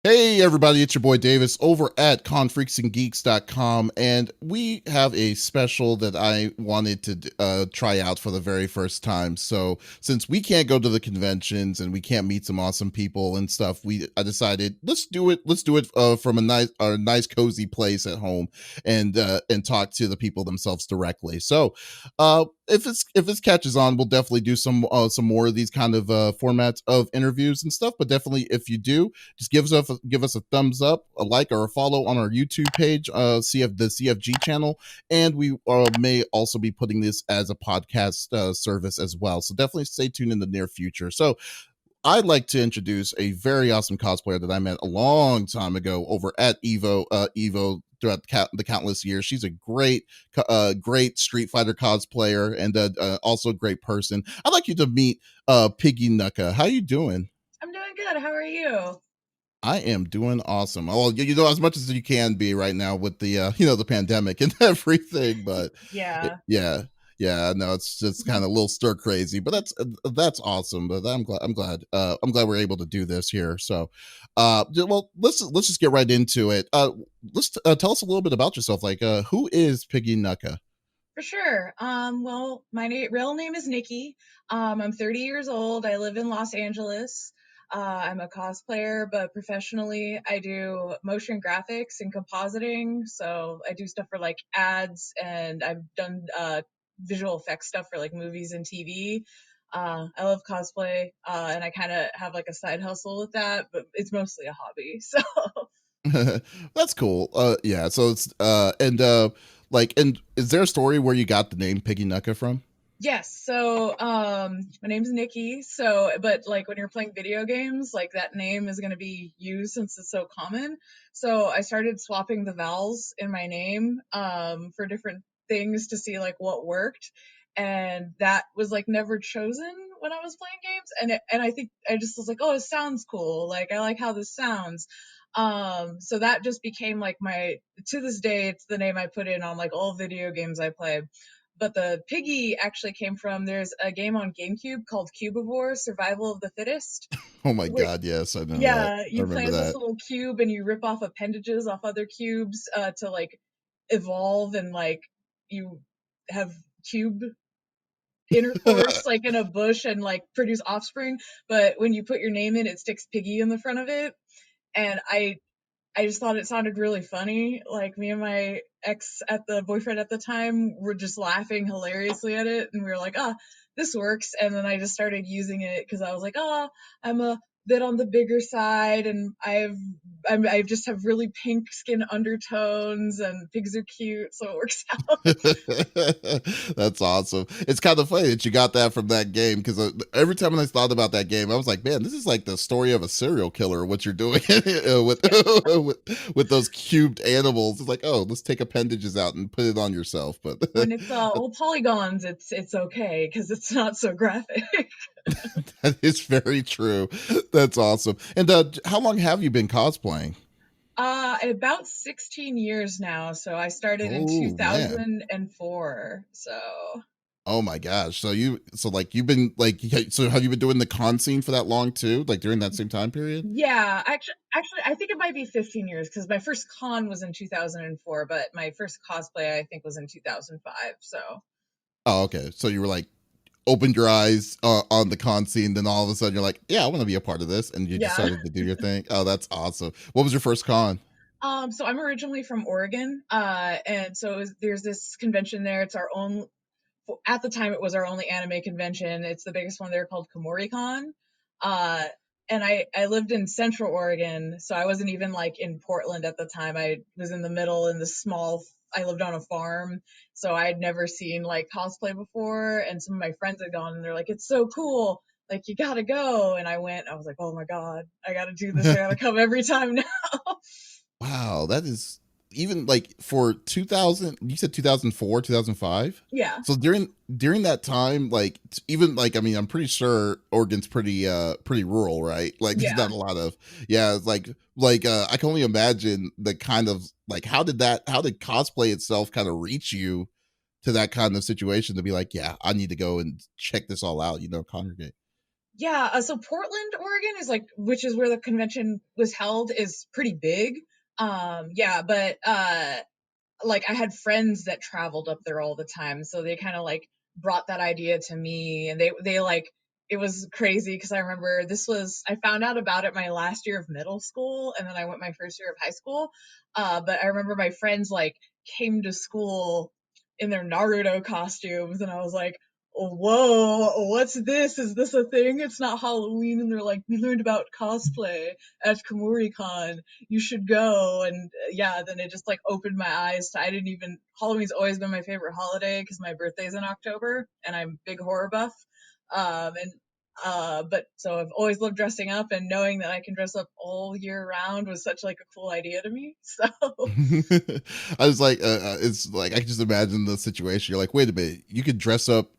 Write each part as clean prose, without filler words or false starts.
Hey everybody, it's your boy Davis over at confreaksandgeeks.com, and we have a special that I wanted to try out for the very first time. So since we can't go to the conventions and we can't meet some awesome people and stuff, I decided let's do it from a nice cozy place at home and talk to the people themselves directly. So if this catches on, we'll definitely do some more of these kind of formats of interviews and stuff. But definitely, if you do, just give us a thumbs up, a like, or a follow on our YouTube page, the CFG channel, and we may also be putting this as a podcast service as well. So definitely stay tuned in the near future. So I'd like to introduce a very awesome cosplayer that I met a long time ago over at Evo throughout the countless years. She's a great Street Fighter cosplayer and also a great person. I'd like you to meet PiggyNukka. How you doing? I'm doing good. How are you? I am doing awesome. Well, as much as you can be right now with the the pandemic and everything, but Yeah. yeah, yeah, no, it's just kind of a little stir crazy, but that's awesome. But I'm glad we're able to do this here. So, well, let's just get right into it. Let's tell us a little bit about yourself. Like, who is Piggy Nucka? For sure. Well, my real name is Nikki. I'm 30 years old. I live in Los Angeles. I'm a cosplayer, but professionally, I do motion graphics and compositing. So I do stuff for like ads, and I've done visual effects stuff for like movies and TV. I love cosplay, and I kind of have like a side hustle with that, but it's mostly a hobby. So. That's cool. Yeah. So it's and is there a story where you got the name Piggy Nucka from? Yes, so my name's Nikki. So, but like when you're playing video games, like that name is going to be used since it's so common. So I started swapping the vowels in my name for different things to see like what worked. And that was like never chosen when I was playing games. And I think I just was like, oh, it sounds cool. Like I like how this sounds. So that just became like to this day, it's the name I put in on like all video games I play. But the piggy actually came from, there's a game on GameCube called Cubivore Survival of the Fittest. Oh my Where, God, yes, I know that. yeah, I you play remember as this that. little cube and you rip off appendages off other cubes to like evolve, and like you have cube intercourse like in a bush and like produce offspring. But when you put your name in, it sticks piggy in the front of it. And I just thought it sounded really funny. Like me and my ex at the boyfriend at the time were just laughing hilariously at it, and we were like, "Ah, this works." And then I just started using it because I was like, "Ah, I'm a bit on the bigger side, and I just have really pink skin undertones, and pigs are cute, so it works out." That's awesome. It's kind of funny that you got that from that game because every time I thought about that game, I was like, man, this is like the story of a serial killer. What you're doing with, Yeah. with those cubed animals. It's like, oh, let's take appendages out and put it on yourself. But When it's all polygons, it's okay because it's not so graphic. that is very true. That's awesome. And how long have you been cosplaying? About 16 years now. So I started in Oh man. 2004. So Oh my gosh. You've been so have you been doing the con scene for that long too? Like during that same time period? yeah, actually, I think it might be 15 years because my first con was in 2004, but my first cosplay I think was in 2005. So Oh, okay. So you were like opened your eyes on the con scene, then all of a sudden you're like, yeah, I want to be a part of this, and you yeah. decided to do your thing. Oh, that's awesome. What was your first con? So I'm originally from Oregon, and so there's this convention there. It's our own. At the time, it was our only anime convention. It's the biggest one there, called KomoriCon. Uh, and I lived in Central Oregon, so I wasn't even like in Portland at the time. I was in the middle in this small. I lived on a farm, so I had never seen like cosplay before. And some of my friends had gone, and they're like, "It's so cool! Like you gotta go." And I went. I was like, "Oh my god, I gotta do this! I gotta come every time now." Wow, that is even like for 2000, you said 2004, 2005. Yeah, So during that time, like even like I mean, I'm pretty sure Oregon's pretty rural, right? Like there's yeah. not a lot of yeah, it's I can only imagine the kind of like how did cosplay itself kind of reach you to that kind of situation to be like, yeah, I need to go and check this all out, congregate. Yeah, so Portland, Oregon is like, which is where the convention was held, is pretty big. Yeah, but like I had friends that traveled up there all the time, so they kind of like brought that idea to me, and they like it was crazy because I remember I found out about it my last year of middle school, and then I went my first year of high school. But I remember my friends like came to school in their Naruto costumes, and I was like, whoa, what's this? Is this a thing? It's not Halloween. And they're like, we learned about cosplay at KamoriCon. You should go. And yeah, then it just like opened my eyes to, I didn't even, Halloween's always been my favorite holiday because my birthday's in October and I'm a big horror buff. And but so I've always loved dressing up, and knowing that I can dress up all year round was such like a cool idea to me. So I was like, it's like I can just imagine the situation. You're like, wait a minute, you could dress up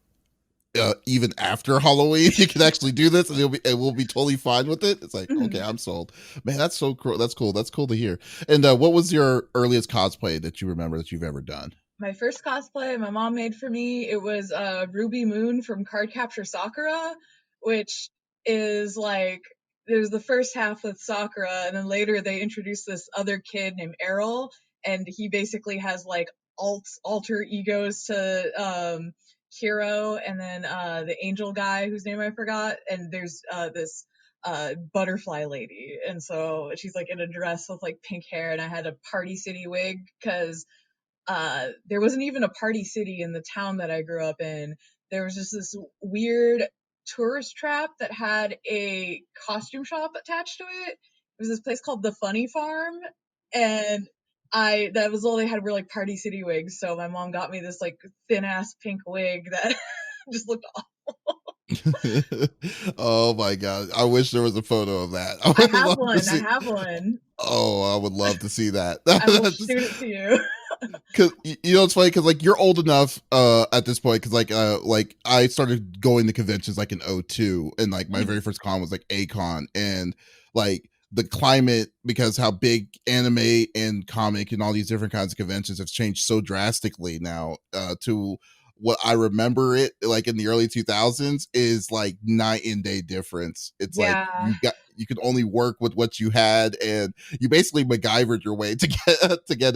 even after Halloween. You can actually do this, and we'll be totally fine with it. It's like, okay, I'm sold. Man, that's so cool. That's cool. That's cool to hear. And what was your earliest cosplay that you remember that you've ever done? my first cosplay my mom made for me, it was Ruby Moon from Cardcapture Sakura, which is like there's the first half with Sakura, and then later they introduced this other kid named Errol, and he basically has like alter egos to Hero, and then the angel guy whose name I forgot, and there's this butterfly lady, and so she's like in a dress with like pink hair, and I had a Party City wig because there wasn't even a party city in the town that I grew up in. There was just this weird tourist trap that had a costume shop attached to it. It was this place called the Funny Farm, and I that was all they had were like Party City wigs. So my mom got me this like thin ass pink wig that just looked awful. Oh my god, I wish there was a photo of that. I I would have love to one. I see. have one. Oh, I would love to see that. I will shoot it to you. Cause you know it's funny because like you're old enough at this point because like I started going to conventions like in '02, and like my very first con was like A-Con, and like the climate, because how big anime and comic and all these different kinds of conventions have changed so drastically now to what I remember it like in the early 2000s is like night and day difference. It's like Yeah. you could only work with what you had, and you basically MacGyvered your way to get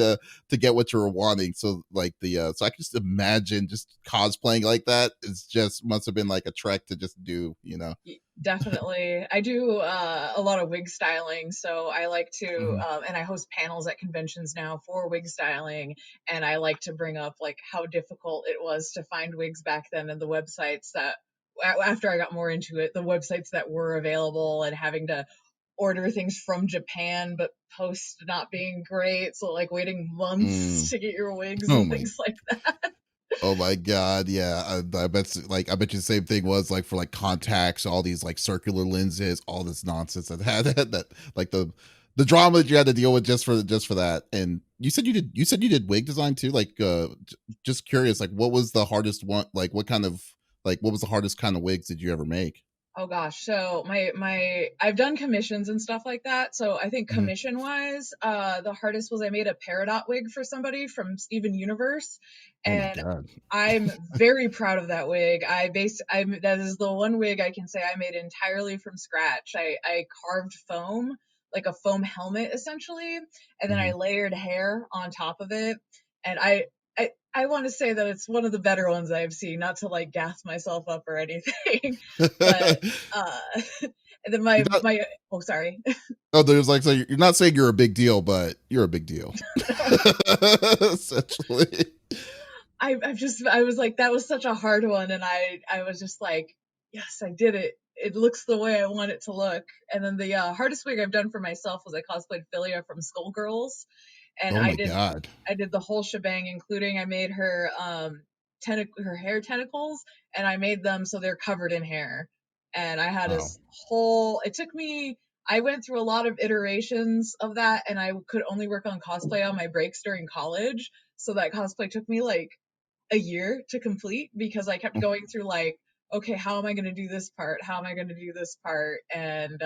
to get what you were wanting. So like so I can just imagine just cosplaying like that. It's just must have been like a trek to just do, you know. Definitely. I do a lot of wig styling, so I like to, Mhm. and I host panels at conventions now for wig styling, and I like to bring up like how difficult it was to find wigs back then, and the websites that, after I got more into it, the websites that were available, and having to order things from Japan, but post not being great, so like waiting months Mm. to get your wigs Oh and my things like that. Oh my god, yeah. I bet I bet you the same thing was like for like contacts, all these like circular lenses, all this nonsense that had that like the drama that you had to deal with just for that. And you said you did wig design too? Like just curious, like what was the hardest one, like what kind of like what was the hardest kind of wigs did you ever make? Oh gosh, so my I've done commissions and stuff like that. So I think Mhm. commission wise, the hardest was I made a Peridot wig for somebody from Steven Universe, Oh my and god. I'm very proud of that wig. That is the one wig I can say I made entirely from scratch. I carved foam, like a foam helmet essentially, and then I Mhm. layered hair on top of it, and I want to say that it's one of the better ones I've seen, not to like gas myself up or anything, but uh, and then You're not oh sorry. Oh, there's like so you're not saying you're a big deal, but you're a big deal. Essentially. I was like, that was such a hard one, and I was just like, yes, I did it. It looks the way I want it to look. And then the hardest wig I've done for myself was I cosplayed Philia from Skullgirls, and Oh my god. I did the whole shebang, including I made her her hair tentacles, and I made them so they're covered in hair. And I had Wow. this whole. It took me. I went through a lot of iterations of that, and I could only work on cosplay on my breaks during college. So that cosplay took me like a year to complete because I kept going through like, okay, how am I going to do this part? How am I going to do this part? And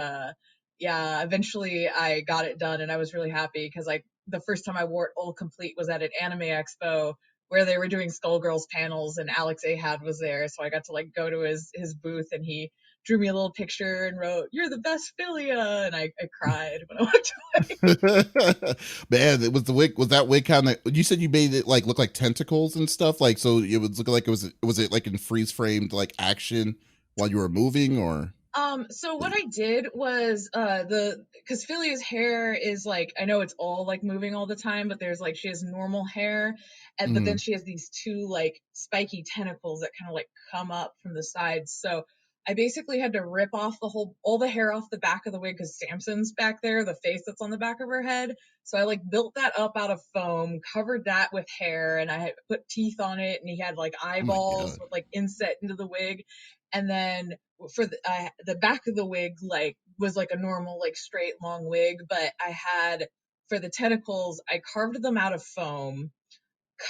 yeah, eventually I got it done, and I was really happy because like the first time I wore it all complete was at an anime expo where they were doing Skullgirls panels, and Alex Ahad was there, so I got to like go to his booth, and he drew me a little picture and wrote, "You're the best Philia," and I cried when I walked away. Man, it was the wig. Was that wig kind of? You said you made it like look like tentacles and stuff. Like so, it was looking like it was. Was it like in freeze framed like action while you were moving, or? So what I did was the because Philly's hair is like, I know it's all like moving all the time, but there's like she has normal hair, and but then Mhm. she has these two like spiky tentacles that kind of like come up from the sides. So I basically had to rip off all the hair off the back of the wig because Samson's back there, the face that's on the back of her head. So I like built that up out of foam, covered that with hair, and I had put teeth on it, and he had like Oh my eyeballs god. with like inset into the wig, and then for the back of the wig like was like a normal like straight long wig, but I had for the tentacles I carved them out of foam,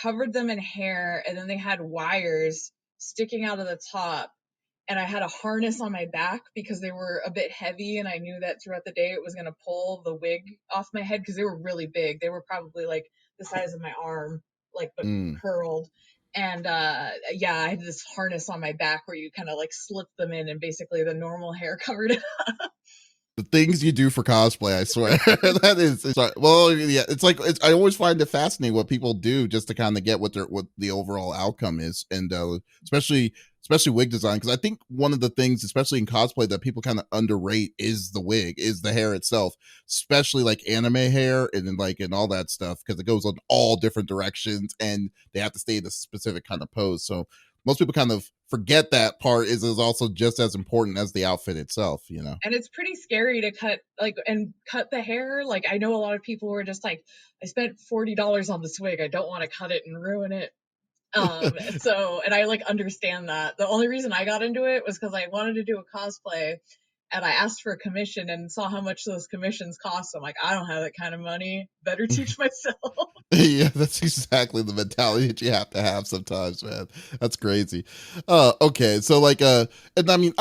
covered them in hair, and then they had wires sticking out of the top, and I had a harness on my back because they were a bit heavy, and I knew that throughout the day it was going to pull the wig off my head because they were really big. They were probably like the size of my arm, like but Mm. curled. And yeah, I had this harness on my back where you kind of like slip them in, and basically the normal hair covered it. The things you do for cosplay, I swear. That is well, yeah, it's like I always find it fascinating what people do just to kind of get what the overall outcome is, and especially wig design, because I think one of the things, especially in cosplay, that people kind of underrate is the wig, is the hair itself, especially like anime hair and then like and all that stuff, because it goes on all different directions and they have to stay in a specific kind of pose. So most people kind of forget that part is also just as important as the outfit itself, you know. And it's pretty scary to cut the hair. Like I know a lot of people were just like, I spent $40 on this wig, I don't want to cut it and ruin it. So, and I like understand that. The only reason I got into it was because I wanted to do a cosplay, and I asked for a commission and saw how much those commissions cost. So I'm like, I don't have that kind of money. Better teach myself. Yeah, that's exactly the mentality that you have to have sometimes, man. That's crazy. Okay, so like and I mean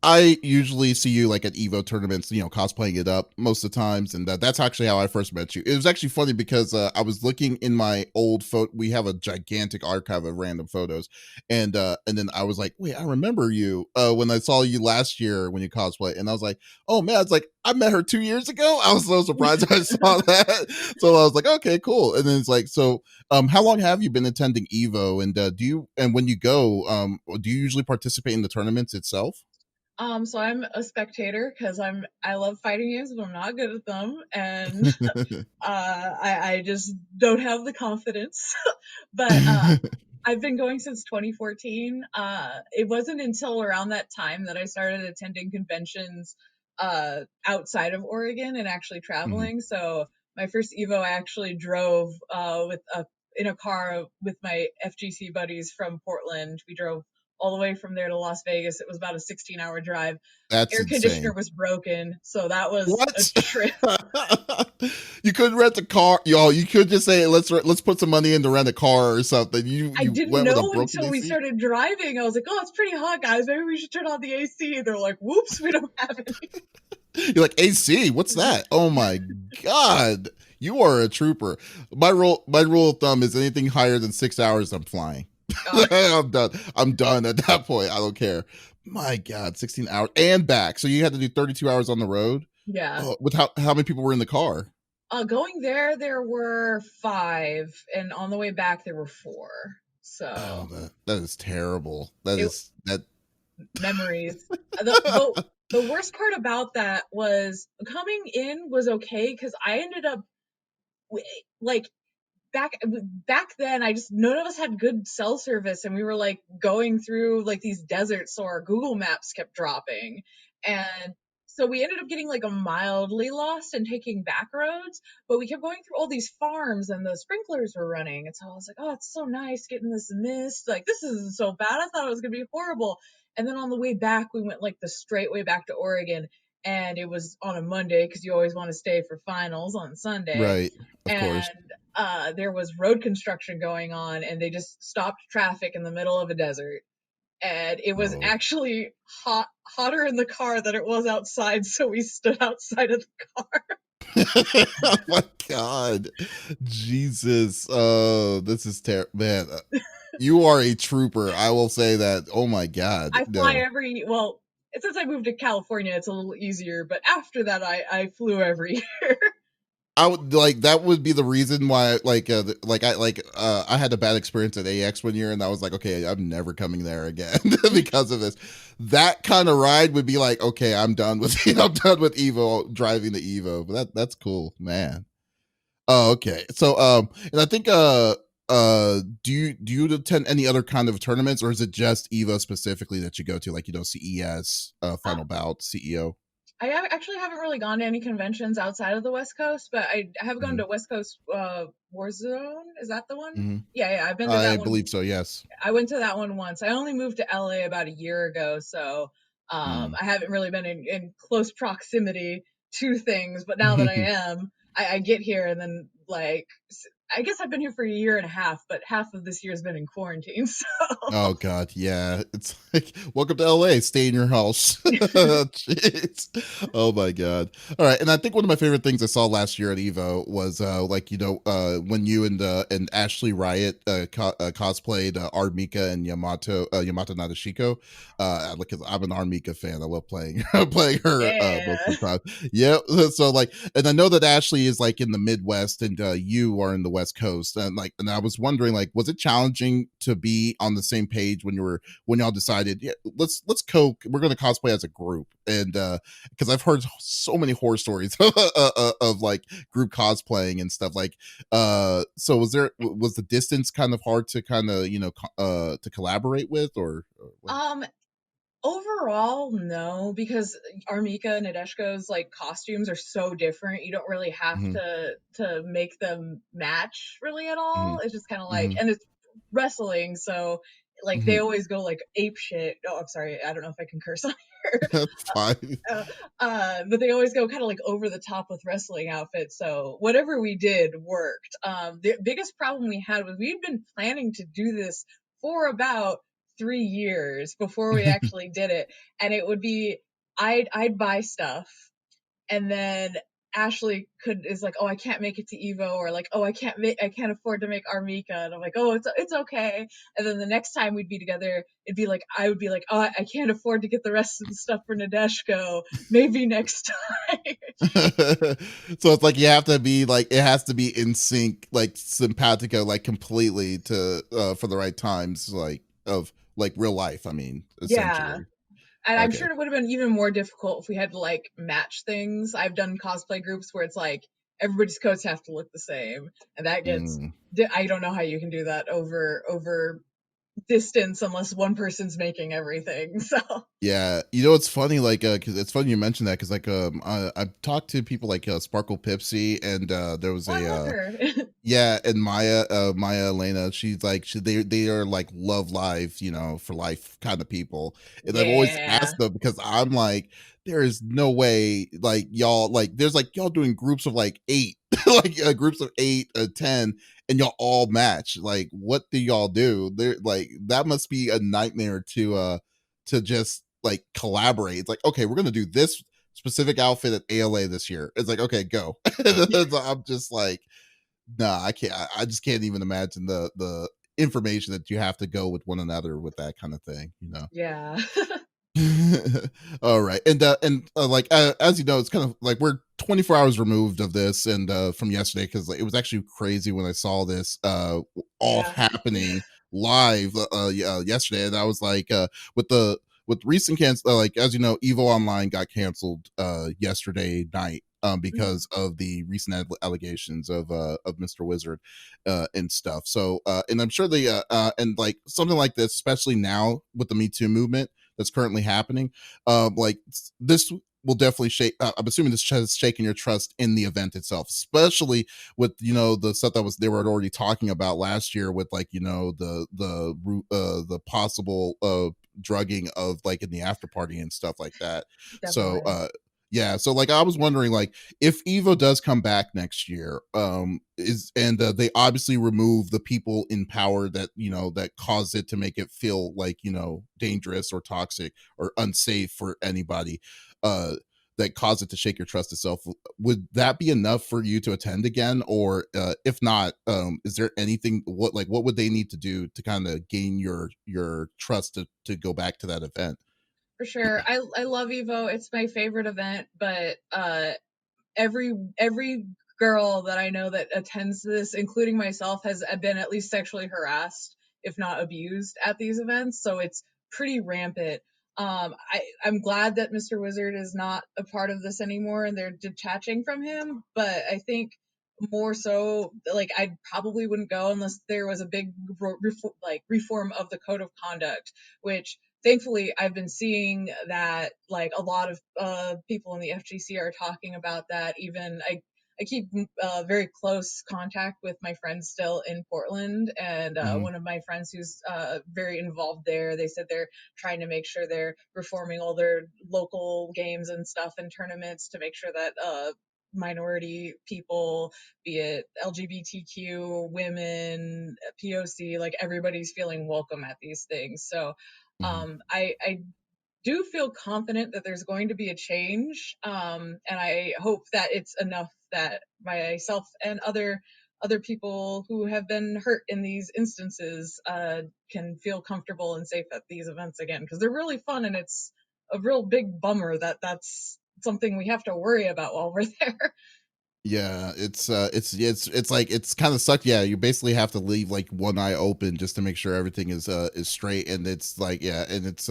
I usually see you like at Evo tournaments, you know, cosplaying it up most of the times, and that's actually how I first met you. It was actually funny because I was looking in my old photo. We have a gigantic archive of random photos, and then I was like, wait, I remember you when I saw you last year when you cosplay, and I was like, oh man, it's like I met her 2 years ago. I was so surprised I saw that. So I was like, okay, cool. And then it's like, so how long have you been attending Evo, and when you go, do you usually participate in the tournaments itself? So I'm a spectator because I love fighting games, but I'm not good at them, and I just don't have the confidence. But I've been going since 2014. It wasn't until around that time that I started attending conventions outside of Oregon and actually Mhm. traveling. So my first Evo, I actually drove in a car with my FGC buddies from Portland. We drove all the way from there to Las Vegas. It was about a 16-hour drive. That's Air conditioner insane. was broken, so that was a What? trip. You couldn't rent a car, y'all. You could just say let's put some money in to rent a car or something. I You didn't went with a know broken until we AC. started driving. I was like, "Oh, it's pretty hot, guys. Maybe we should turn on the AC." They're like, "Whoops, we don't have any." You're like AC. What's that? Oh my god, you are a trooper. My rule of thumb is anything higher than 6 hours, I'm flying. Uh, I'm done. I'm done at that point. I don't care. My god, 16 hours and back. So you had to do 32 hours on the road. yeah. Oh, with how many people were in the car? Going there were five, and on the way back there were four. Oh, So that is terrible. That it is that. memories. The worst part about that was coming in was okay because I ended up like back back then I just none of us had good cell service, and we were like going through like these deserts, so our Google Maps kept dropping, and so we ended up getting like a mildly lost and taking back roads, but we kept going through all these farms and the sprinklers were running, and so I was like, oh, it's so nice getting this mist, like this isn't so bad. I thought it was gonna be horrible. And then on the way back we went like the straight way back to Oregon, and it was on a Monday because you always want to stay for finals on Sunday, Right, of course. and there was road construction going on, and they just stopped traffic in the middle of a desert. And it was Oh. actually hotter in the car than it was outside, so we stood outside of the car. Oh my god, Jesus! Oh, this is terrible, man. You are a trooper. I will say that. Oh my god, I fly no. every well, since I moved to California, it's a little easier. But after that, I flew every year. I would like that would be the reason why I had a bad experience at AX one year and I was like, okay, I'm never coming there again because of this. That kind of ride would be like, okay, I'm done with I'm done with Evo driving the Evo. But that's cool, man. Oh, okay. So and I think do you attend any other kind of tournaments or is it just Evo specifically that you go to, like CES, Uh, Final Bout, CEO? actually haven't really gone to any conventions outside of the West Coast, but I have gone Hmm. to West Coast Warzone. Is that the one? Hmm. Yeah, I've been to I that one. believe so, yes. I went to that one once. I only moved to LA about a year ago, so Mm. I haven't really been in close proximity to things. But now that I am, I get here and then like I guess I've been here for a year and a half, but half of this year has been in quarantine. Oh So god, yeah. It's like welcome to LA, stay in your house. Jeez. Oh my god. All right, and I think one of my favorite things I saw last year at Evo was when you and Ashley Riot cosplayed Armika and Yamato Nadeshiko. Because I'm an Armika fan. I love playing playing her most yeah, of the time. Yeah, so like, and I know that Ashley is like in the Midwest and you are in the West Coast, and I was wondering, like, was it challenging to be on the same page when y'all decided, yeah, we're going to cosplay as a group, and because I've heard so many horror stories of like group cosplaying and stuff, like, so was the distance kind of hard to kind of to collaborate with, or what? um, overall, no, because Armika and Nadeshko's like costumes are so different. You don't really have Hmm. to make them match really at all. Hmm. It's just kind of like, Hmm. and it's wrestling, so like they Hmm. always go like ape shit. Oh, I'm sorry, I don't know if I can curse on here. That's fine. uh, but they always go kind of like over the top with wrestling outfits. So whatever we did worked. The biggest problem we had was we'd been planning to do this for about 3 years before we actually did it, and it would be I'd buy stuff and then Ashley is like, oh, I can't make it to Evo, or like, oh, I can't afford to make Armika, and I'm like, oh, it's okay. And then the next time we'd be together, it'd be like, I would be like, oh, I can't afford to get the rest of the stuff for Nadeshko. Maybe next time. So it's like you have to be like it has to be in sync, like simpatico, like completely to for the right times, like of like real life. I mean, Yeah. essentially. And I'm Okay. sure it would have been even more difficult if we had to like match things. I've done cosplay groups where it's like everybody's coats have to look the same, and that gets. Mm. I don't know how you can do that over distance unless one person's making everything. So Yeah, it's funny, like, because it's funny you mentioned that, because like, I've talked to people like Sparkle Pipsy, and there was oh, I a love her. yeah, and Maya Elena, she's like they are like love life, for life kind of people. And I've always Yeah, asked them because I'm like, there is no way like y'all like there's like y'all doing groups of like eight, like groups of eight, 10, and y'all all match. Like, what do y'all do? There like that must be a nightmare to just like collaborate. It's like, okay, we're gonna do this specific outfit at ALA this year. It's like, okay, go. I'm just like, nah, I can't. I just can't even imagine the information that you have to go with one another with that kind of thing. yeah, All right, and like as you know, it's kind of like we're 24 hours removed of this and from yesterday, because like, it was actually crazy when I saw this all yeah. happening live yesterday, and I was like, with recent cancel, like, as you know, Evo Online got canceled yesterday night. Mhm. Because of the recent allegations of Mr. Wizard and stuff. So, and I'm sure and like something like this, especially now with the Me Too movement that's currently happening, like this will definitely shake. I'm assuming this has shaken your trust in the event itself, especially with the stuff that was they were already talking about last year with like the possible drugging of like in the after party and stuff like that. So Definitely. yeah, so like I was wondering, like, if Evo does come back next year, is and they obviously remove the people in power that that cause it to make it feel like dangerous or toxic or unsafe for anybody, uh that cause it to shake your trust itself, would that be enough for you to attend again? Or if not, is there anything, what would they need to do to kind of gain your trust to go back to that event? For sure. I love Evo. It's my favorite event, but every girl that I know that attends this, including myself, has been at least sexually harassed, if not abused, at these events. So it's pretty rampant. I'm glad that Mr. Wizard is not a part of this anymore and they're detaching from him. But I think more so, like I probably wouldn't go unless there was a big reform of the code of conduct, which thankfully I've been seeing that like a lot of people in the FGC are talking about that. Even I keep very close contact with my friends still in Portland, and Hmm. one of my friends who's very involved there, they said they're trying to make sure they're reforming all their local games and stuff and tournaments to make sure that minority people, be it LGBTQ, women, POC, like everybody's feeling welcome at these things. So Hmm. I do feel confident that there's going to be a change, and I hope that it's enough that myself and other people who have been hurt in these instances can feel comfortable and safe at these events again, because they're really fun, and it's a real big bummer that that's something we have to worry about while we're there. Yeah, it's like it's kind of sucked. Yeah, you basically have to leave like one eye open just to make sure everything is straight, and it's like yeah, and it's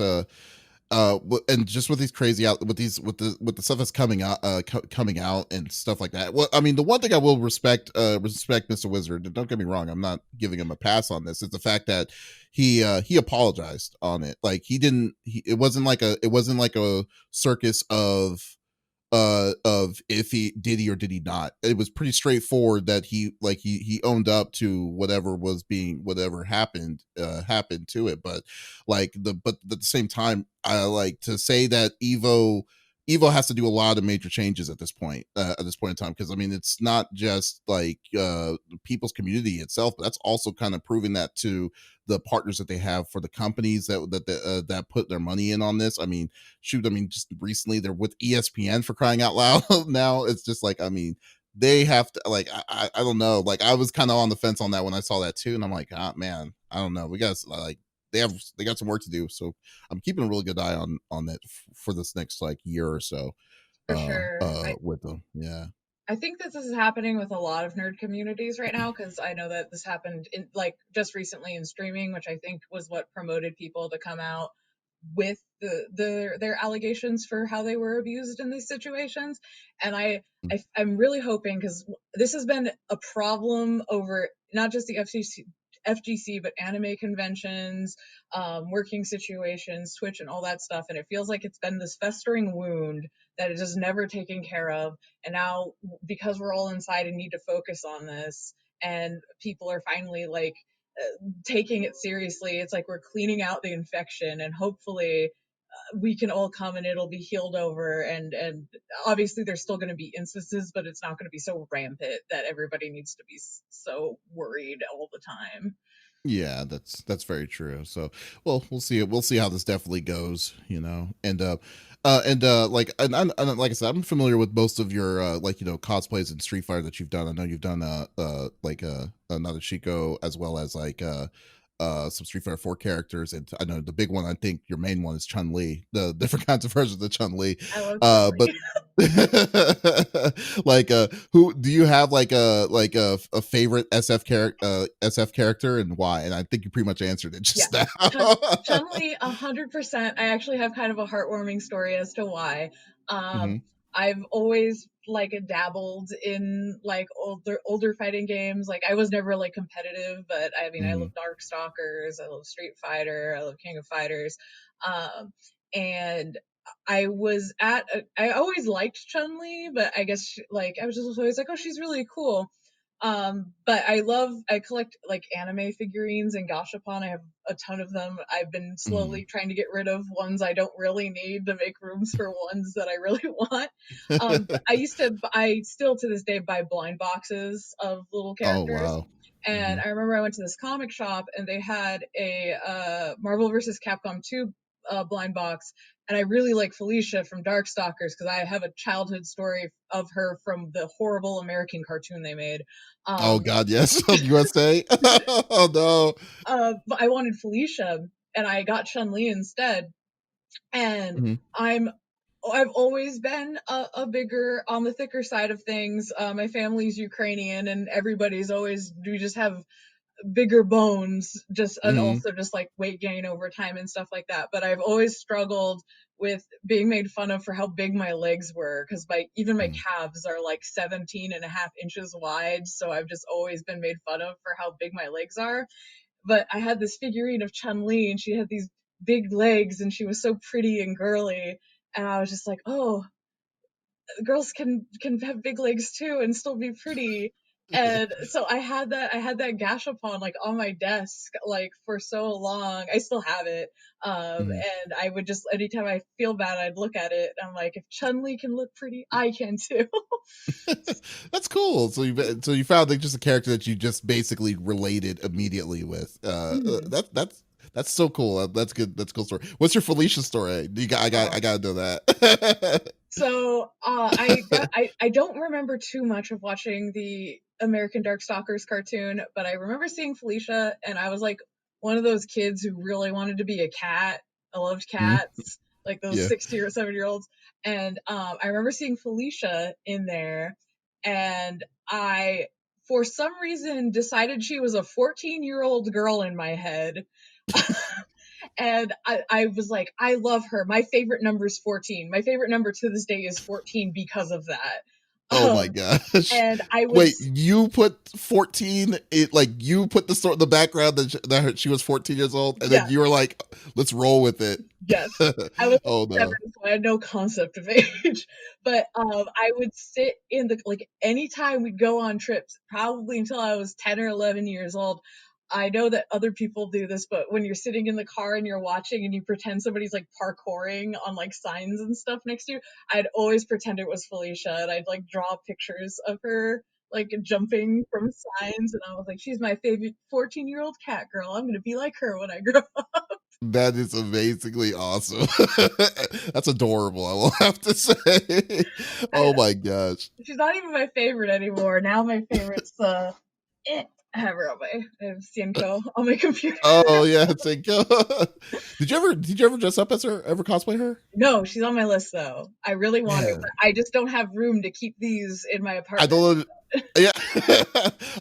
and just with these crazy out with these with the stuff that's coming out coming out and stuff like that. Well, I mean, the one thing I will respect Mr. Wizard, and don't get me wrong, I'm not giving him a pass on this, is the fact that he apologized on it. Like it wasn't like a circus of if he did he or did he not. It was pretty straightforward that he owned up to whatever happened to it. But but at the same time, I like to say that Evo has to do a lot of major changes at this point in time, because I mean it's not just like people's community itself, but that's also kind of proving that to the partners that they have for the companies that put their money in on this. I mean, shoot, I mean, just recently they're with ESPN, for crying out loud. Now it's just like, I mean, they have to like, I don't know. Like I was kind of on the fence on that when I saw that too, and I'm like, ah, man, I don't know. We got like they got some work to do, so I'm keeping a really good eye on that for this next like year or so. For sure. With them, yeah. I think that this is happening with a lot of nerd communities right now, because I know that this happened in like just recently in streaming, which I think was what promoted people to come out with their allegations for how they were abused in these situations. And I'm really hoping, because this has been a problem over not just the FGC, but anime conventions, working situations, Twitch, and all that stuff. And it feels like it's been this festering wound that is just never taken care of. And now, because we're all inside and need to focus on this, and people are finally like taking it seriously, it's like we're cleaning out the infection, and hopefully we can all come and it'll be healed over. And obviously there's still going to be instances, but it's not going to be so rampant that everybody needs to be so worried all the time. Yeah, that's very true. So, well, we'll see. We'll see how this definitely goes, like, and like I said, I'm familiar with most of your like cosplays and Street Fighter that you've done. I know you've done like another Chico, as well as like some Street Fighter 4 characters, and I know the big one. I think your main one is Chun Li. The different kinds of versions of Chun Li, I love Chun but Li. like who do you have like a favorite SF character, and why? And I think you pretty much answered it just Yes, now. Chun Li, 100%. I actually have kind of a heartwarming story as to why. Hmm. Um, I've always like dabbled in like older fighting games. Like I was never like competitive, but I mean I love Hmm. Darkstalkers, I love Street Fighter, I love King of Fighters, um, and I was at I always liked Chun Li, but I guess like I was just always like, oh, she's really cool. But I collect like anime figurines and gashapon. I have a ton of them. I've been Hmm. slowly trying to get rid of ones I don't really need to make rooms for ones that I really want. But I still to this day buy blind boxes of little Oh characters. wow. And Hmm. I remember I went to this comic shop and they had a Marvel vs. Capcom 2 blind box, and I really like Felicia from Darkstalkers because I have a childhood story of her from the horrible American cartoon they made. Oh Um, god, yes. USA. Oh no. but I wanted Felicia, and I got Chun Li instead. And Mhm. I'm I've always been a bigger on the thicker side of things. My family's Ukrainian, and everybody's always we just have bigger bones, just and Mhm. also just like weight gain over time and stuff like that. But I've always struggled with being made fun of for how big my legs were, because my even my Mhm. calves are like 17.5 inches wide, so I've just always been made fun of for how big my legs are. But I had this figurine of Chun Li, and she had these big legs, and she was so pretty and girly, and I was just like, oh, girls can have big legs too and still be pretty. And so I had that gash upon like on my desk like for so long. I still have it. Mhm. And I would just anytime I feel bad, I'd look at it. And I'm like, if Chun Li can look pretty, I can too. That's cool. So you found like just a character that you just basically related immediately with. Mhm. That's so cool. That's good. That's a cool story. What's your Felicia story? I Oh. gotta know that. So I don't remember too much of watching the American Darkstalkers cartoon, but I remember seeing Felicia, and I was like one of those kids who really wanted to be a cat. I loved Mhm. cats, like those Yeah. 60 or 7 year olds. And I remember seeing Felicia in there, and I, for some reason, decided she was a 14-year-old girl in my head. And I was like, I love her. My favorite number is 14. My favorite number to this day is 14 because of that. Oh my Um, gosh. and I Wait, was, you put 14, you put the story, the background that she was 14 years old, and then yeah, you were like, let's roll with it. yes. I was Oh seven, no. so I had no concept of age. But I would sit in the like anytime we'd go on trips, probably until I was 10 or 11 years old. I know that other people do this, but when you're sitting in the car and you're watching and you pretend somebody's like parkouring on like signs and stuff next to you, I'd always pretend it was Felicia, and I'd like draw pictures of her like jumping from signs, and I was like, she's my favorite 14-year-old cat girl. I'm gonna be like her when I grow up. That is amazingly awesome. That's adorable, I will have to say. I, Oh my gosh. she's not even my favorite anymore. Now my favorite's I have her on I have Cienko on my computer. Oh yeah, Cinco. Did you ever dress up as her? Ever cosplay her? No, she's on my list though. I really want to, Yeah. but I just don't have room to keep these in my I apartment. don't know. Yeah.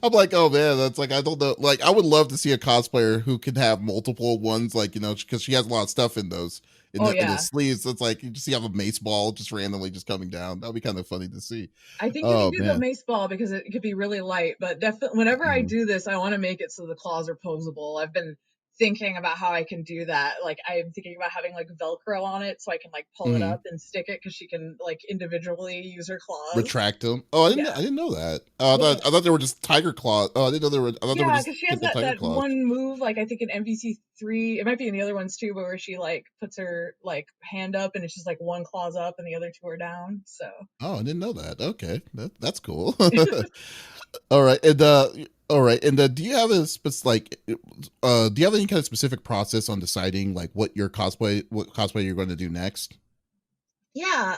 I'm like, oh man, that's like I don't know. Like I would love to see a cosplayer who can have multiple ones, like, because she has a lot of stuff in those Oh in the yeah. sleeves. It's like you just see have a mace ball just randomly just coming down. That'd be kind of funny to see. I think you can Oh do the man. mace ball because it could be really light, but definitely whenever I Mhm. do this, I want to make it so the claws are posable. I've been thinking about how I can do that. Like I'm thinking about having like Velcro on it so I can like pull it Mhm. up and stick it because she can like individually use her claws. Retract them. Oh, Yeah. I didn't know that. Oh, Yeah. I thought they were just tiger claws. Oh, I didn't know they were. I thought they were Yeah, just because she has simple that tiger that claws. one move, like I think in MVC 3, it might be in the other ones too, but where she like puts her like hand up and it's just like one claw's up and the other two are down. So Oh, I didn't know that. Okay, that's cool. All right, and do you have a do you have any kind of specific process on deciding like what cosplay you're going to do next? yeah,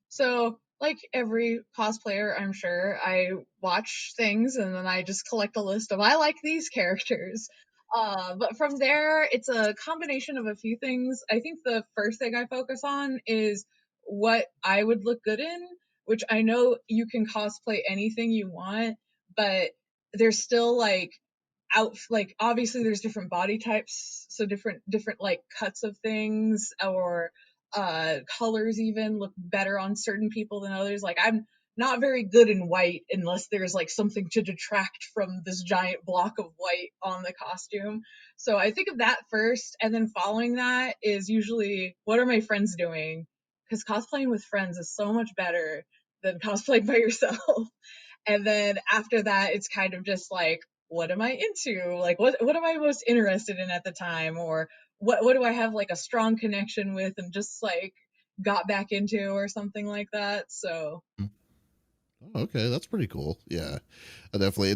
so like every cosplayer, I'm sure, I watch things and then I just collect a list of I like these characters. But from there, it's a combination of a few things. I think the first thing I focus on is what I would look good in, which I know you can cosplay anything you want, but there's still like obviously there's different body types, so different like cuts of things or colors even look better on certain people than others. Like I'm not very good in white unless there's like something to detract from this giant block of white on the costume. So I think of that first, and then following that is usually what are my friends doing, because cosplaying with friends is so much better than cosplaying by yourself. And then after that it's kind of just like what am I into, like what am I most interested in at the time, or what do I have like a strong connection with and just like got back into or something like that. So Oh, okay, that's pretty cool. Yeah, definitely.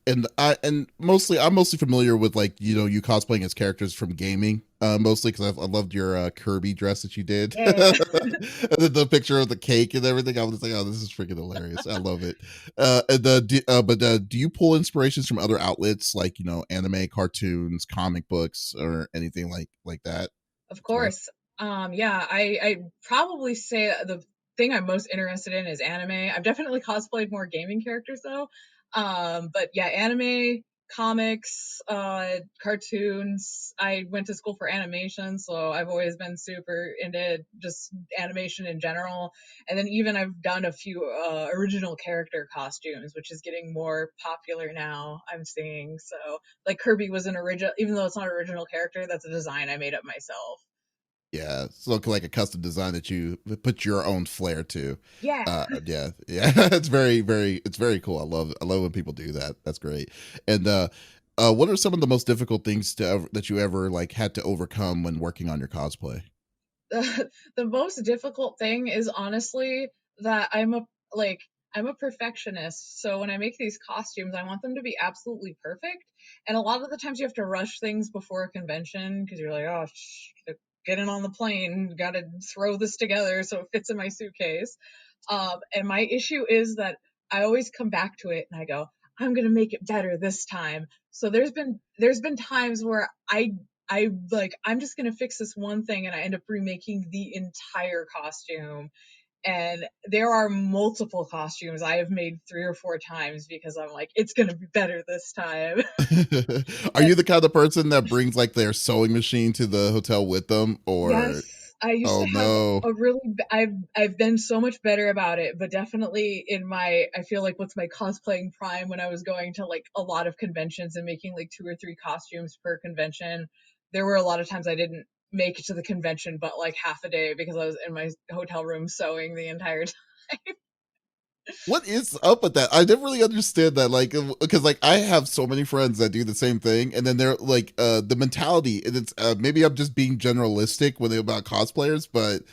And I'm mostly familiar with like you cosplaying as characters from gaming. Mostly because I loved your Kirby dress that you did, and yeah. then the picture of the cake and everything. I was just like, oh, this is freaking hilarious. I love it. Do you pull inspirations from other outlets like anime, cartoons, comic books, or anything like that Of as well? course. Yeah, I probably say the thing I'm most interested in is anime. I've definitely cosplayed more gaming characters though. But yeah, anime, comics, cartoons. I went to school for animation, so I've always been super into just animation in general. And then even I've done a few original character costumes, which is getting more popular now. I'm seeing so like Kirby was an original, even though it's not an original character, that's a design I made up myself. Yeah, so like a custom design that you put your own flair to. Yeah. Yeah, it's it's very cool. I love when people do that. That's great. And what are some of the most difficult things that you ever like had to overcome when working on your cosplay? The most difficult thing is honestly that like I'm a perfectionist. So when I make these costumes, I want them to be absolutely perfect. And a lot of the times you have to rush things before a convention because you're like, oh, get in on the plane, got to throw this together so it fits in my suitcase. And my issue is that I always come back to it and I go, I'm gonna make it better this time. So there's been times where I like I'm just gonna fix this one thing and I end up remaking the entire costume. And there are multiple costumes I have made 3 or 4 times because I'm like, it's gonna be better this time. Are you the kind of person that brings like their sewing machine to the hotel with them, Yes, or I used oh to have no? a really I've been so much better about it, but definitely in my I feel like what's my cosplaying prime when I was going to like a lot of conventions and making like 2 or 3 costumes per convention. There were a lot of times I didn't make it to the convention but like half a day because I was in my hotel room sewing the entire time. What is up with that? I never really understand that. Like, because like I have so many friends that do the same thing, and then they're like, the mentality, and it's maybe I'm just being generalistic when they about cosplayers, but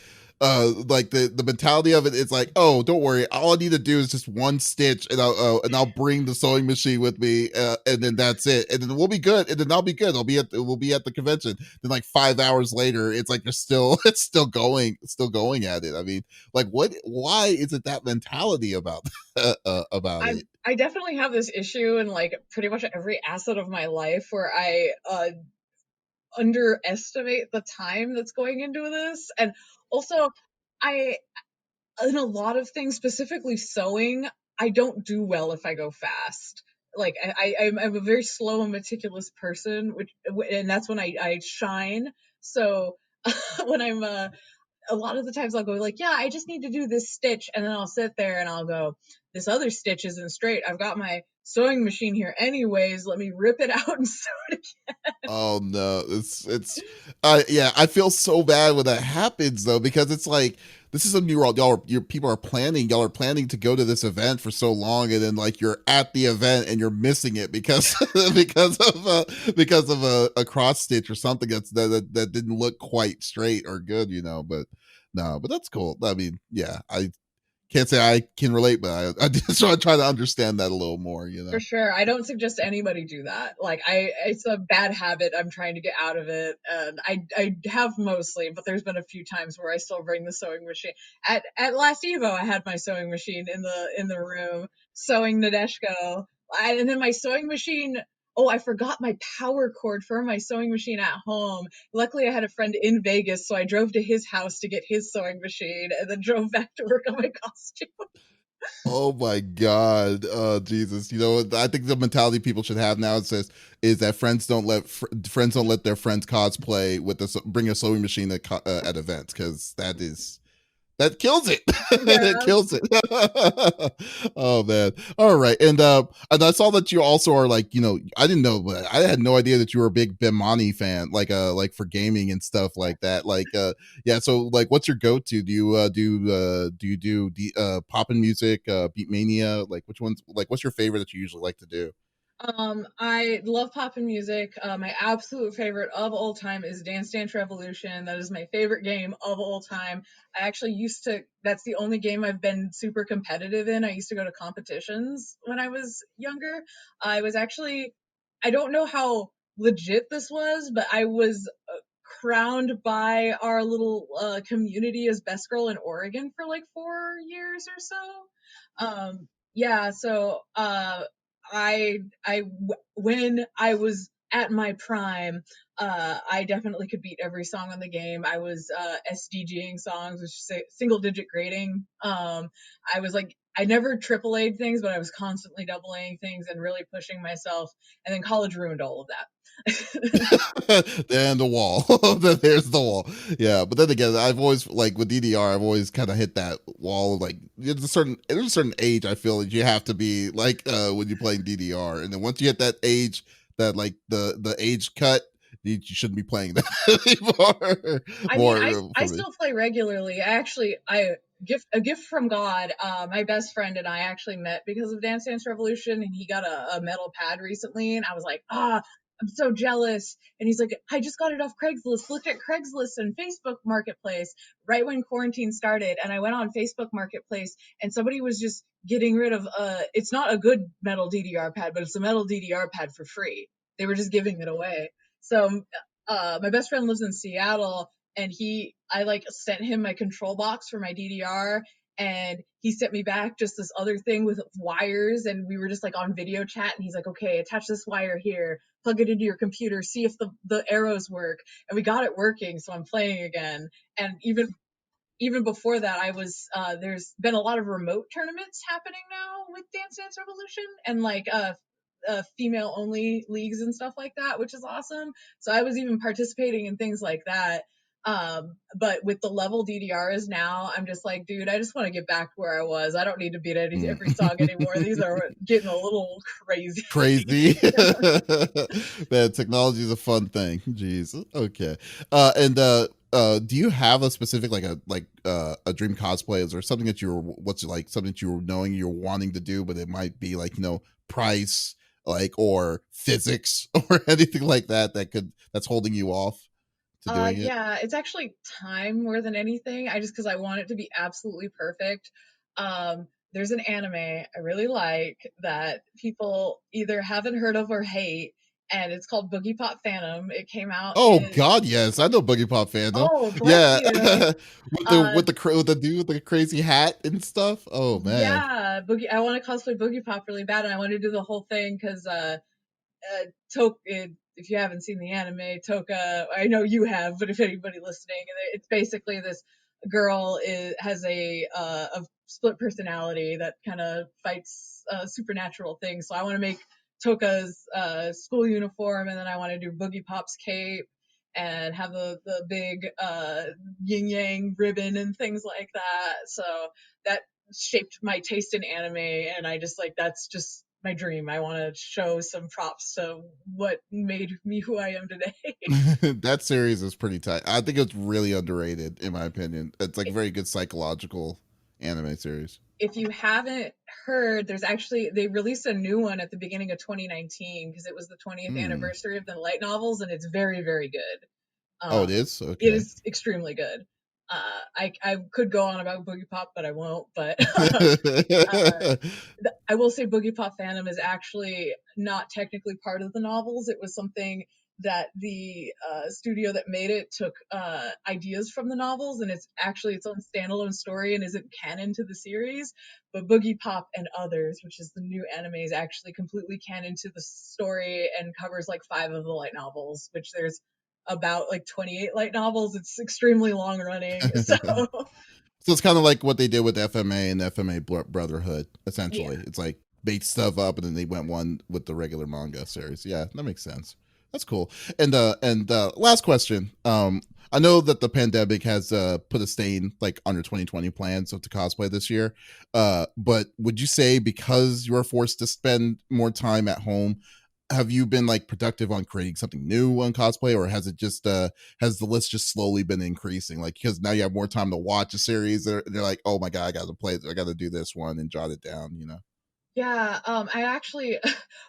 like the mentality of it, it's like, oh, don't worry, all I need to do is just one stitch, and I'll bring the sewing machine with me, and then that's it, and then we'll be good, and then I'll be good. We'll be at the convention. Then like 5 hours later, it's like they're still it's still going at it. I mean, like, what? Why is it that mentality about about I it? I definitely have this issue in like pretty much every asset of my life where I underestimate the time that's going into this. And also, I, in a lot of things, specifically sewing, I don't do well if I go fast. Like I'm a very slow and meticulous person, which and that's when I shine. So when I'm a lot of the times I'll go like, yeah, I just need to do this stitch, and then I'll sit there and I'll go, this other stitch isn't straight. I've got my sewing machine here anyways. Let me rip it out and sew it. Oh no, it's yeah, I feel so bad when that happens though, because it's like this is something your people are planning, y'all are planning to go to this event for so long, and then like you're at the event and you're missing it because because of a cross stitch or something that didn't look quite straight or good, you know. But no, but that's cool. I mean, yeah, I can't say I can relate, but I just want to try to understand that a little more, you For know. sure. I don't suggest anybody do that. Like it's a bad habit. I'm trying to get out of it. And I have mostly, but there's been a few times where I still bring the sewing machine. At last Evo, I had my sewing machine in the room sewing Nadeshko. And then my sewing machine, oh, I forgot my power cord for my sewing machine at home. Luckily, I had a friend in Vegas, so I drove to his house to get his sewing machine and then drove back to work on my costume. Oh my God, Jesus! You know, I think the mentality people should have now is that friends don't let their friends cosplay with bring a sewing machine at events, because that kills it. It Yeah. kills it. Oh man. All right. And I saw that you also are like, you know, I didn't know, but I had no idea that you were a big Bimani fan, like for gaming and stuff like that. Yeah, so like what's your go-to? Do you do poppin' music, Beatmania? Like which ones, like what's your favorite that you usually like to do? I love pop and music. My absolute favorite of all time is Dance Dance Revolution. That is my favorite game of all time. I actually used to, that's the only game I've been super competitive in. I used to go to competitions when I was younger. I was actually, I don't know how legit this was, but I was crowned by our little community as best girl in Oregon for like 4 years or so. Yeah, so when I was at my prime, I definitely could beat every song on the game. I was SDGing songs, which is single digit grading. I was like, I never triple A'd things, but I was constantly double A'ing things and really pushing myself. And then college ruined all of that. Then the wall. There's the wall. Yeah, but then again, I've always like with DDR, I've always kind of hit that wall. Like there's a certain age I feel like you have to be like when you're playing DDR, and then once you hit that age, that like the age cut, you shouldn't be playing that anymore. I mean, More I for me. still play regularly. I gift a gift from God. My best friend and I actually met because of Dance Dance Revolution, and he got a metal pad recently, and I was like, I'm so jealous. And he's like, I just got it off Craigslist. Look at Craigslist and Facebook Marketplace right when quarantine started, and I went on Facebook Marketplace, and somebody was just getting rid of it's not a good metal DDR pad, but it's a metal DDR pad for free. They were just giving it away. So my best friend lives in Seattle, and I like sent him my control box for my DDR, and he sent me back just this other thing with wires, and we were just like on video chat, and he's like, okay, attach this wire here, plug it into your computer, see if the arrows work. And we got it working, so I'm playing again. And even before that, I was there's been a lot of remote tournaments happening now with Dance Dance Revolution, and like female only leagues and stuff like that, which is awesome. So I was even participating in things like that. But with the level DDR is now, I'm just like, dude, I just want to get back to where I was. I don't need to beat every song anymore. These are getting a little crazy. Crazy. Man, technology is a fun thing. Jeez. Okay. And do you have a specific a dream cosplay? Or something that you're what's like something that you're knowing you're wanting to do, but it might be like, price, like, or physics or anything like that that's holding you off to doing it? Yeah, it's actually time more than anything. I just because I want it to be absolutely perfect. There's an anime I really like that people either haven't heard of or hate, and it's called Boogie Pop Phantom. It came out Oh in God, yes, I know Boogie Pop fandom. oh bless Yeah, you. with the Uh, with the with the dude with the crazy hat and stuff. Oh man. yeah, Boogie. I want to cosplay Boogie Pop really bad, and I want to do the whole thing because Toka, if you haven't seen the anime, Toka, I know you have, but if anybody listening, it's basically this girl has a split personality that kind of fights supernatural things. So I want to make Toka's school uniform, and then I want to do Boogie Pop's cape and have the big yin yang ribbon and things like that. So that shaped my taste in anime, and I just like that's just my dream. I want to show some props to what made me who I am today. That series is pretty tight. I think it's really underrated, in my opinion. It's like a very good psychological anime series. If you haven't heard, there's actually they released a new one at the beginning of 2019 because it was the 20th Hmm. anniversary of the light novels, and it's very very good. Oh, it Um, is? it Okay. is extremely good. I could go on about Boogie Pop, but I won't. But I will say Boogie Pop Phantom is actually not technically part of the novels. It was something that the studio that made it took ideas from the novels, and it's actually its own standalone story and isn't canon to the series. But Boogie Pop and Others, which is the new anime, is actually completely canon to the story and covers like 5 of the light novels, which there's about like 28 light novels. It's extremely long running. So, So it's kind of like what they did with FMA and FMA Brotherhood. yeah. Essentially, it's like made stuff up and then they went one with the regular manga series. Yeah, that makes sense. That's cool. And last question. I know that the pandemic has put a stain like on your 2020 plans of to cosplay this year. But would you say because you are forced to spend more time at home, have you been like productive on creating something new on cosplay, or has it just has the list just slowly been increasing? Like because now you have more time to watch a series, they're like, oh my god, I gotta play, I gotta do this one and jot it down. Yeah, I actually,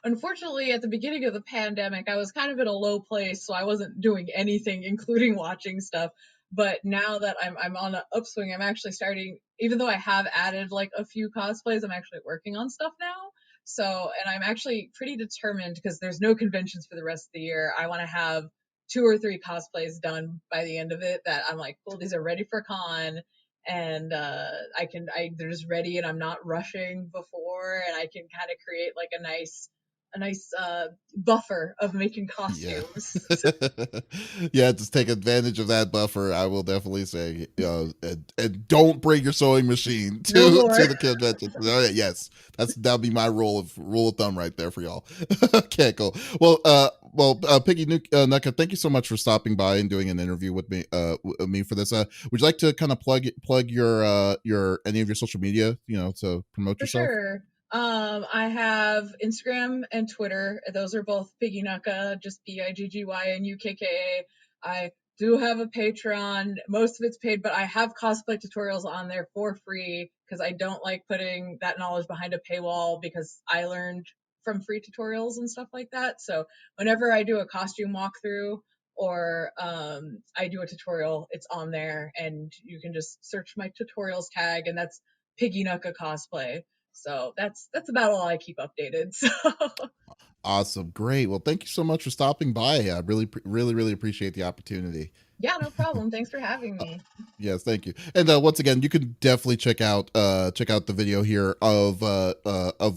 unfortunately, at the beginning of the pandemic, I was kind of in a low place, so I wasn't doing anything, including watching stuff. But now that I'm on an upswing, I'm actually starting, even though I have added like a few cosplays, I'm actually working on stuff now. So, and I'm actually pretty determined because there's no conventions for the rest of the year. I want to have 2 or 3 cosplays done by the end of it that I'm like, well, these are ready for con, and they're just ready, and I'm not rushing before, and I can kind of create like a nice a nice buffer of making Yeah. costumes. Yeah, just take advantage of that buffer. I will definitely say, and don't bring your sewing machine No to more. the convention. Yes, that'll be my rule of thumb right there for y'all. Okay, cool. Piggy Nuka, thank you so much for stopping by and doing an interview with me for this. Would you like to kind of plug your any of your social media, to promote For yourself? sure. I have Instagram and Twitter. Those are both PiggyNukka, just PiggyNukka. I do have a Patreon. Most of it's paid, but I have cosplay tutorials on there for free because I don't like putting that knowledge behind a paywall because I learned from free tutorials and stuff like that. So whenever I do a costume walkthrough or I do a tutorial, it's on there, and you can just search my tutorials tag, and that's PiggyNukka cosplay. So that's about all I keep updated. So Awesome, great. Well, thank you so much for stopping by. I really appreciate the opportunity. yeah, no problem. Thanks for having me. Yes, thank you. And once again, you can definitely check out the video here of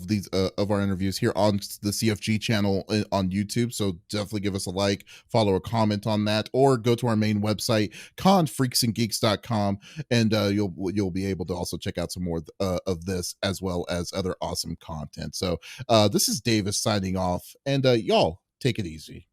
these of our interviews here on the CFG channel on YouTube. So definitely give us a like, follow, or comment on that, or go to our main website confreaksandgeeks.com, and you'll be able to also check out some more of this as well as other awesome content. So this is Davis signing off, and y'all take it easy.